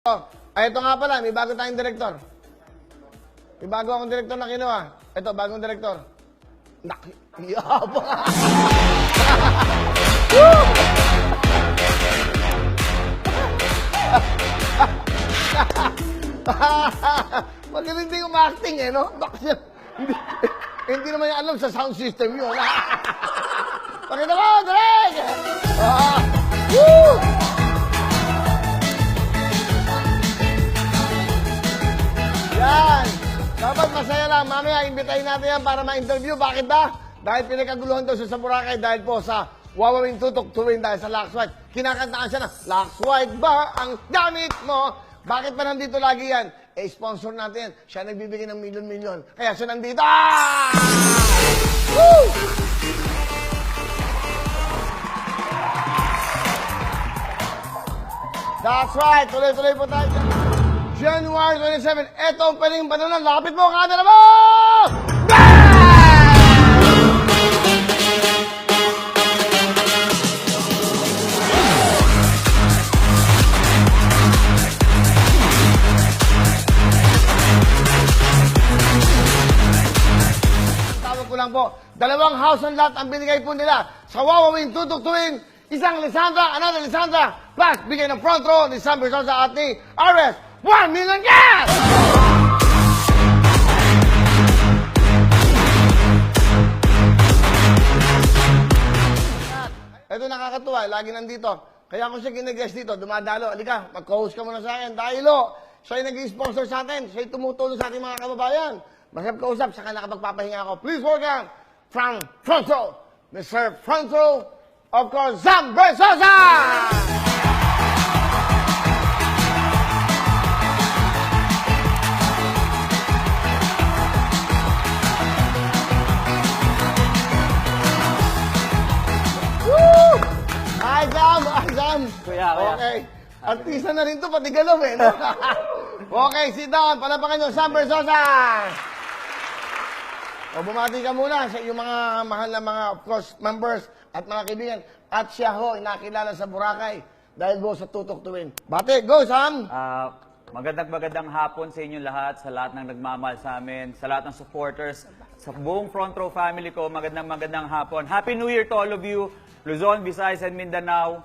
Ay, ito nga pala, may bago tayong direktor. May bago akong direktor na kinuha. Ito, bagong direktor. Nakiyabang. Magaling din yung acting eh, no? Hindi naman yung alam sa sound system yun. Pakita mo, Direk! Woo! Yan! Dapat masaya lang. Mamaya, imbitahin natin yan para ma-interview. Bakit ba? Dahil pinagkaguluhan daw sa Boracay dahil po sa wawawing tutok-tuwin dahil sa Lux White. Kinakantaan siya na, Lux White ba ang gamit mo? Bakit pa nandito lagi yan? Eh, sponsor natin yan. Siya nagbibigay ng milyon-milyon. Kaya siya nandito. Ah! Woo! That's right. Tuloy-tuloy po tayo. January 27. Ito ang pwedeng bananan. Lapit mo, kada na mo! Tawag ko lang po, 2 house and lot ang binigay po nila sa wawawing tutuktuin. Isang Lisandra, another Lisandra, plus bigay ng front row ni Sam Bersosa at ni RS 1 million gas! Ito nakakatuwa, lagi nandito. Kaya ako siya ginaguest dito, dumadalo. Halika, mag-co-host ka muna sa akin. Dahil siya yung nag-sponsor sa atin. Siya yung tumutulong sa ating mga kababayan. Masarap kausap, saka nakapagpapahinga ako. Please welcome from front row, Mr. Front row, of course, Sam Bersosa! Woo! Hi, Sam! Hi, Sam! Kuya. Okay. Artista na rin to, pati galaw eh. No? Okay, sit down. Palapakan nyo, Sam Bersosa! O, bumati ka muna sa iyong mga mahal na mga, of course, members at mga kaibigan. At siya ho, nakilala sa Boracay dahil go sa tutok-tuwin. Bate, go, Sam! Magandang hapon sa inyo lahat, sa lahat ng nagmamahal sa amin, sa lahat ng supporters, sa buong front row family ko, magandang hapon. Happy New Year to all of you, Luzon, Visayas, and Mindanao.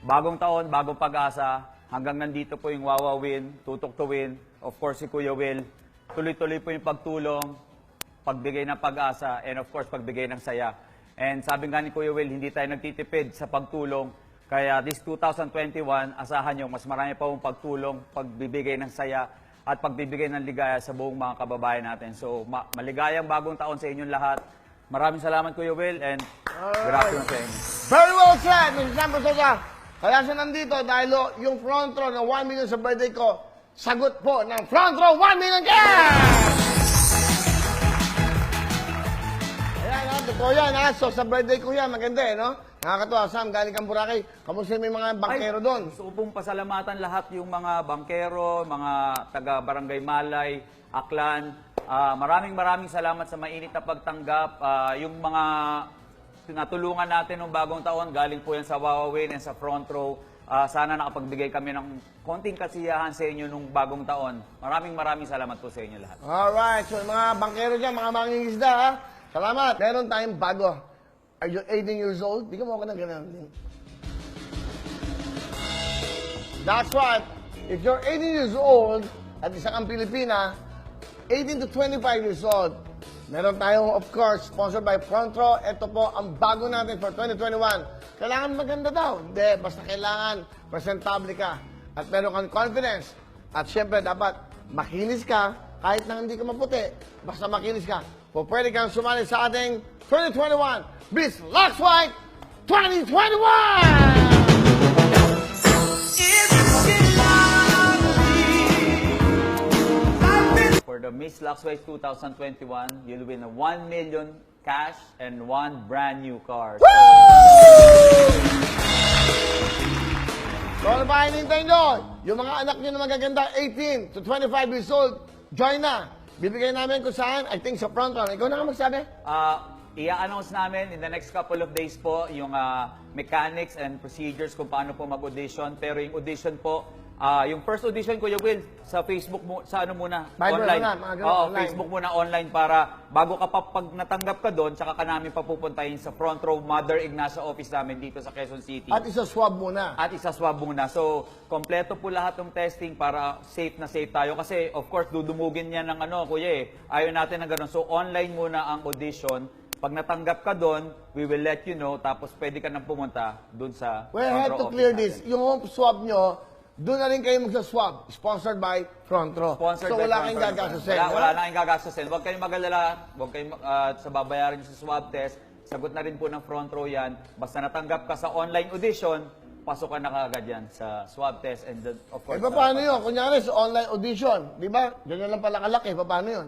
Bagong taon, bagong pag-asa. Hanggang nandito po yung wawawin, tutok-tuwin. Of course, si Kuya Will. Tuloy-tuloy po yung pagtulong, pagbigay ng pag-asa, and of course, pagbigay ng saya. And sabi nga ni Kuya Will, hindi tayo nagtitipid sa pagtulong. Kaya this 2021, asahan nyo, mas marami pa pong pagtulong, pagbibigay ng saya, at pagbibigay ng ligaya sa buong mga kababayan natin. So, maligayang bagong taon sa inyong lahat. Maraming salamat, Kuya Will, and good afternoon sa inyo. Very well said, Mr. Sam Bersosa. Kaya siya nandito dahil yung front row ng 1 million sa birthday ko, sagot po ng front row 1 million cash! Ayan, totoo yan, ha? So, sa birthday ko yan, maganda eh, no? Nakakatuwa, Sam, galing kang Boracay. Kamusta may mga bangkero doon? Gusto ko pong pasalamatan lahat yung mga bangkero, mga taga-barangay Malay, Aklan. Maraming salamat sa mainit na pagtanggap. Yung mga natulungan natin ng bagong taon, galing po yan sa wawawin and sa front row. Sana nakapagbigay kami ng konting kasiyahan sa inyo nung bagong taon. Maraming salamat po sa inyo lahat. Alright, so mga bangkero dyan, mga mangingisda, ha? Salamat. Meron tayong bago. Are you 18 years old? Bigyan mo ako ng ganun. That's right. If you're 18 years old at isa kang Pilipina, 18 to 25 years old, meron tayong, of course, sponsored by Front Row. Ito po ang bago natin for 2021. Kailangan maganda daw. Hindi, basta kailangan presentable ka at meron kang confidence. At syempre, dapat makinis ka kahit na hindi ka maputi. Basta makinis ka. O pwede kang sumali sa ating 2021 Miss Lux White 2021! For the Miss Lux White 2021, you'll win a 1 million cash and 1 brand new car. So ano ba hinihintay nyo? Yung mga anak nyo na magaganda, 18 to 25 years old, join na. Bibigay namin kung saan, I think sa front row. Ikaw na ka magsabi? I-announce namin in the next couple of days po yung mechanics and procedures kung paano po mag-audition. Pero yung audition po, Yung first audition, Kuya Will, sa Facebook mo, sa ano muna, Viber online. muna, mga ganun, Oo, online. Facebook muna online para bago ka pa, pag natanggap ka doon, tsaka ka namin papupuntahin sa front row Mother Ignacia office namin dito sa Quezon City. At isa-swab muna. At isaswab muna. So, kompleto po lahat ng testing para safe na safe tayo. Kasi, of course, dudumugin niya ng ano, kuya eh. Ayaw natin na gano'n. So, online muna ang audition. Pag natanggap ka doon, we will let you know. Tapos, pwede ka nang pumunta doon sa We front have row to office clear natin. this. Yung home swab nyo, doon na rin kayo magsa-swab. Sponsored by Front Row. Sponsored So by wala Front kayong Row. gagastusin. Wala na kayong gagastusin. Huwag kayong mag-alala. Huwag kayong sa babayaran sa swab test. Sagot na rin po ng front row yan. Basta natanggap ka sa online audition, pasok ka na kaagad yan sa swab test. And then, of course, paano yun? Kunyari sa online audition, di ba? Ganyan lang pala kalaki. Paano yun?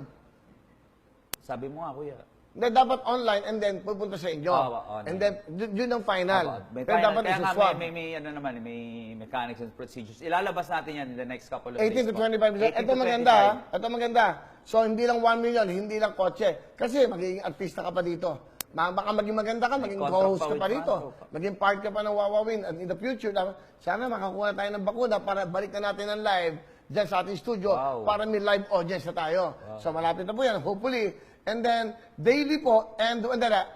sabi mo nga, kuya. Hindi, dapat online and then pupunta sa inyo. online. And then, yun ang final. May Pero final, dapat kaya nga isa-swab. may ano naman, may mechanics and procedures. Ilalabas natin yan in the next couple of 18 to days. 25%. 18 Ito to maganda, 25. ha? Ito maganda. So, hindi lang 1 million, hindi lang kotse. Kasi magiging artista ka pa dito. Baka maging maganda ka, maging contract co-host pa ka with pa dito. Franco pa. Maging part ka pa ng Wawawin. And in the future, sana makakuha tayo ng bakuna para balik na natin ang live dyan sa ating studio Wow. para may live audience na tayo. So, malapit na po yan, hopefully. And then, daily po, and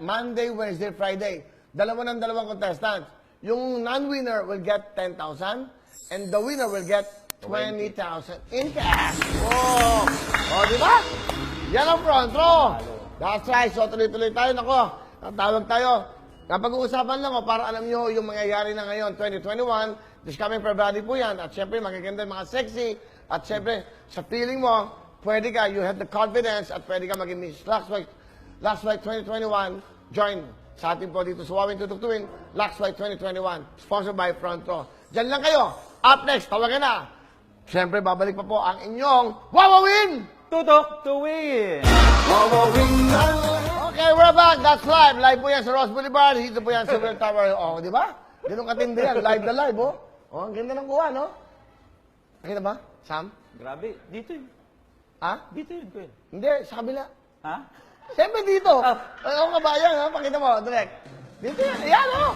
Monday, Wednesday, Friday. Dalawang contestants. Yung non-winner will get 10,000 and the winner will get 20,000 in cash. Oh! Oh, di ba? Yan ang front row. That's right. So, tuloy-tuloy tayo. Nako, tawag tayo. Napag-uusapan lang para alam nyo yung mangyayari na ngayon, 2021. This coming February po yan. At syempre, magaganda yung mga sexy. At syempre, sa feeling mo, pwede ka, you have the confidence at pwede ka maging Miss Last White 2021. Join sa ating po dito sa Wawin Tutuktuin, Last White 2021. Sponsored by Front Row. Diyan lang kayo. Up next, tawagan na. Siyempre, babalik pa po ang inyong Wawawin! Tutok to win! Okay, we're back. That's live. Live po yan sa Ross Boulevard. Dito po yan sa Silver Tower. Oh, di ba? Ganun katindi yan. Live na live, oh. Oh, ang ganda ng kuha, no? Nakita ba, Sam? Grabe, dito yun. Ha? Dito yun, kuya. Hindi, sa kabila. Ha? Siyempre dito. Ang kabayan, ha? Pakita mo, direct. Dito yan. Ayan, oh.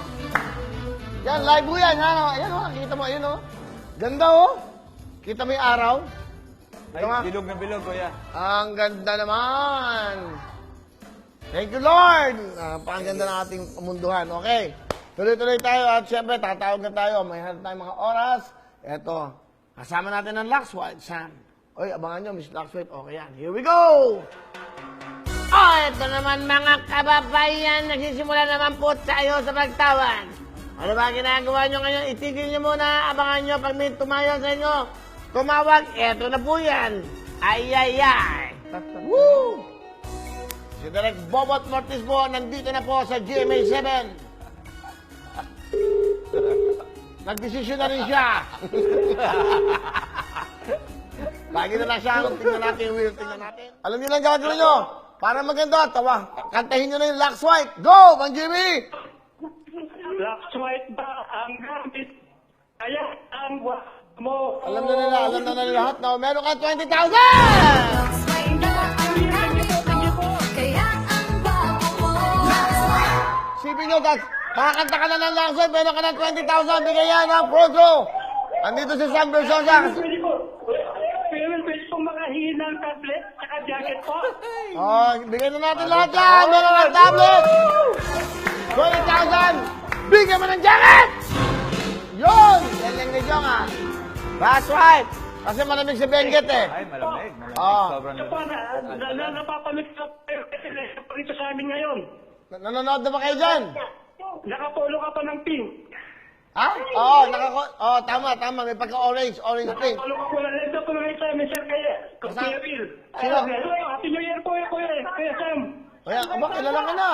Yan, live po yan, ha? Ayan, oh. Kita mo, ayun, oh. Ganda, oh. Kita mo yung araw. Ay, Ito nga. bilog na bilog, kuya. Ang ganda naman. Thank you, Lord. Pakaganda ng ating munduhan. Okay. Tuloy-tuloy tayo at siyempre tatawag na tayo. May hanap tayong mga oras. Eto. Kasama natin ang Laxwhite, Sam. Oy, abangan nyo, Miss Laxwhite. Okay yan. Here we go! Oh, ito naman mga kababayan. Nagsisimula naman po tayo sa pagtawag. Ano ba ginagawa nyo ngayon? Itigil nyo muna. Abangan nyo pag may tumayo sa inyo. Tumawag, eto na po yan. Ay, ay, ay. Woo! Si Direk Bobot Mortis po, nandito na po sa GMA 7. Nagdesisyon na rin siya. Lagi na lang siya. Tingnan natin yung wheel. Tingnan natin. Alam niyo lang gagawin nyo. Para maganda, tawa. Kantahin nyo na yung Laxwhite. Go, Mang Jimmy! Laxwhite ba ang gamit? Kaya ang wa mo. Alam na nila lahat na meron ka 20,000! Kaya ang bago mo. Sipin nyo, makakanta ka na ng Laxwhite, meron ka ng 20,000. Bigay yan ng front row. Andito si Sam Versosa. Pwede po. Pwede pong makahingi ng tablet at jacket po. Oh, bigay na natin lahat yan. Meron ka tablet. 20,000. Bigyan mo ng jacket! Yun! Yan lang ni Jong, ha? That's right. Kasi malamig si Benguet, eh. Ay, malamig. Malamig. Ah. Sobrang Ito po, napapamit ka rito sa amin ngayon. Nanonood na ba kayo dyan? Nakapolo ka pa ng pink. Ha? Oo, tama. May pagka-orange pink. Polo ka po na. Ito po na sa amin, sir, kaya. Kuya Will. Sino? Happy New Year po, Kuya Sam. Kaya, aba, kilala ka na.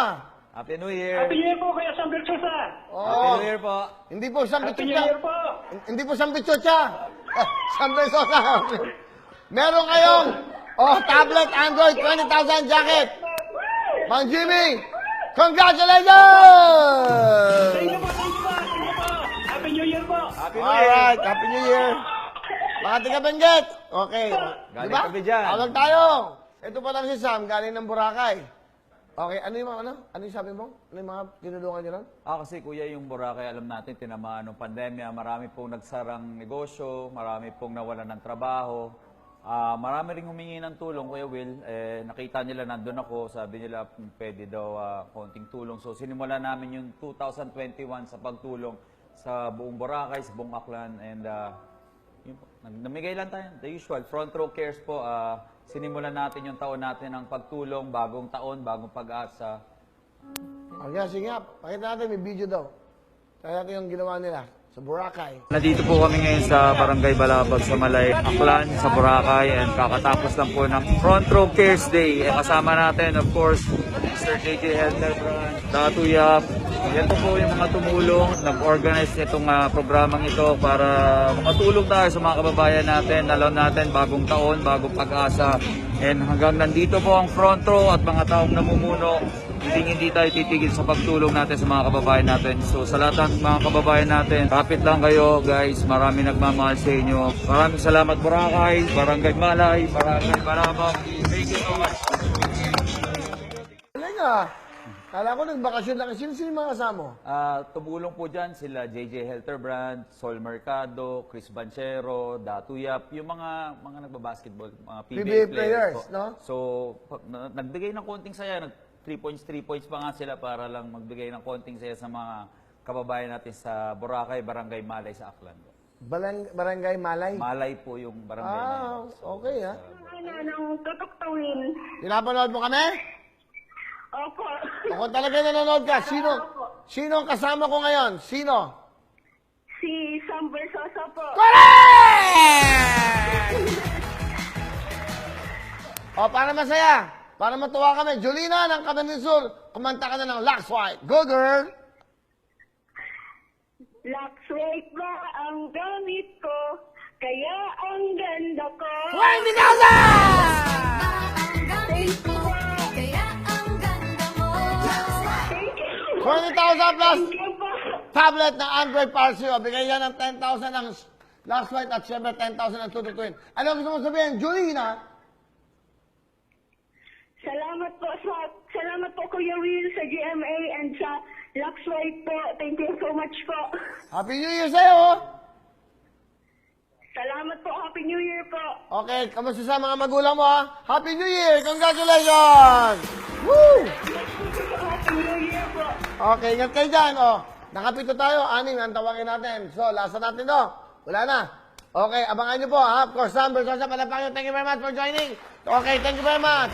Happy New Year. Happy New Year po, Kuya Sam Bersosa. Happy New Year po. Hindi po isang Happy New bitutsa. Year po. Hindi po isang bitutsa. Isang Versosa. Meron kayong, tablet, Android, 20,000 jacket. Mang Jimmy, congratulations! Thank you po. Happy New Year po. Happy New Year. Alright, Happy New Year. Mga tiga Benguet. Okay. Galing Diba? kami dyan. Tawag tayo. Ito pa lang si Sam, galing ng Boracay. Okay, ano yung mga ano? Ano yung sabi mo? Ano yung mga tinulungan niyo ron? Kasi kuya, yung Boracay, alam natin, tinamaan ng pandemya, marami pong nagsarang negosyo, marami pong nawalan ng trabaho. Marami rin humingi ng tulong, Kuya Will. Nakita nila nandun ako, sabi nila pwede daw konting tulong. So sinimulan namin yung 2021 sa pagtulong sa buong Boracay, sa buong Aklan. And yun po, namigay lang tayo, the usual. Front row cares po, sinimulan natin yung taon natin ng pagtulong, bagong taon, bagong pag-asa. Okay, sige nga. Pakita natin, may video daw. Kaya natin yung ginawa nila sa Boracay. Nandito po kami ngayon sa Barangay Balabag sa Malay, Aklan, sa Boracay, and kakatapos lang po ng Front Row Cares Day. Kasama natin, of course, Mr. JJ Helderbrand, Datu Yap. Yan po yung mga tumulong, nag-organize itong programang ito para makatulong tayo sa mga kababayan natin. Alam natin, bagong taon, bagong pag-asa. And hanggang nandito po ang front row at mga taong namumuno, hindi tayo titigil sa pagtulong natin sa mga kababayan natin. So sa lahat ng mga kababayan natin, kapit lang kayo guys, marami nagmamahal sa inyo. Maraming salamat Boracay, Barangay Malay, Barangay Balabag. Thank you so much. Talaga. Kala ko nagbakasyon lang. Sino yung mga kasama mo? Tumulong po dyan sila JJ Helterbrand, Sol Mercado, Chris Banchero, Datu Yap, yung mga nagbabasketball, mga PBA players, po. no? So, nagbigay ng konting saya, 3 points pa nga sila para lang magbigay ng konting saya sa mga kababayan natin sa Boracay, Barangay Malay sa Aklan. Barangay Malay? Malay po yung barangay na yun. Okay ha. Nung tutuktawin. Pinapanood mo kami? Opo. O kung talaga nanonood ka, sino ang kasama ko ngayon? Sino? Si Sam Versosa po. O, para masaya, para matuwa kami, Jolina ng Camarines Sur, kumanta ka na ng Lux White. Go, girl! Luxweight ba ang gamit ko? Kaya ang ganda ko. 20,000! Ang gamit mo, kaya ang ganda mo. Thank you. 20,000 plus Thank you po. tablet na Android para sa'yo. Bigay yan ng 10,000 ng Lux White at syempre 10,000 ng tututuin. Ano gusto mo sabihin, Jolina? Salamat po Kuya Will sa GMA and sa Luxweight po. Thank you so much po. Happy New Year sa'yo! Salamat po. Happy New Year po. Okay, kamusta sa mga magulang mo ha? Happy New Year! Congratulations! Woo! Happy New Year po. Okay, ingat kayo dyan. Oh, nakapito tayo. 6 ang tawagin natin. So, lasa natin to. Wala na. Okay, abangan nyo po ha. Of course, Sam Versosa, palapangin. Thank you very much for joining. Okay, thank you very much.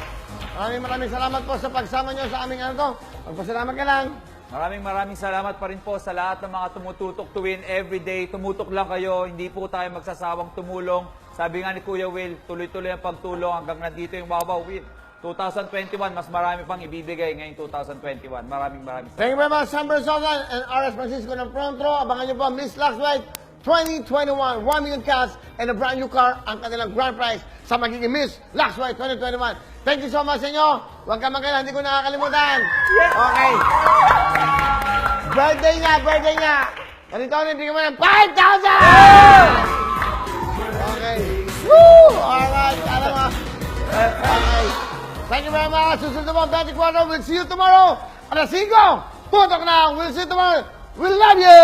Maraming salamat po sa pagsama nyo sa aming ano to. Magpasalamat ka lang. Maraming salamat pa rin po sa lahat ng mga tumututok to win everyday. Tumutok lang kayo, hindi po tayo magsasawang tumulong. Sabi nga ni Kuya Will, tuloy-tuloy ang pagtulong hanggang nandito yung Wawaw Will. 2021, mas marami pang ibibigay ngayong 2021. Maraming Thank you very much, Sam Versosa and RS Francisco ng front row. Abangan nyo po, Miss Lux White 2021, 1 million cash and a brand new car, ang kanilang grand prize sa magiging Miss Lux White 2021. Thank you so much sa inyo. Huwag ka magkala, hindi ko nakakalimutan. Okay. Birthday niya. Ganito, hindi mo ng 5,000! Okay. Woo! Alright, alam mo. Okay. Thank you very much. Susunod naman, 24. We'll see you tomorrow. Alas 5. Tutok na. We'll see you tomorrow. We love you!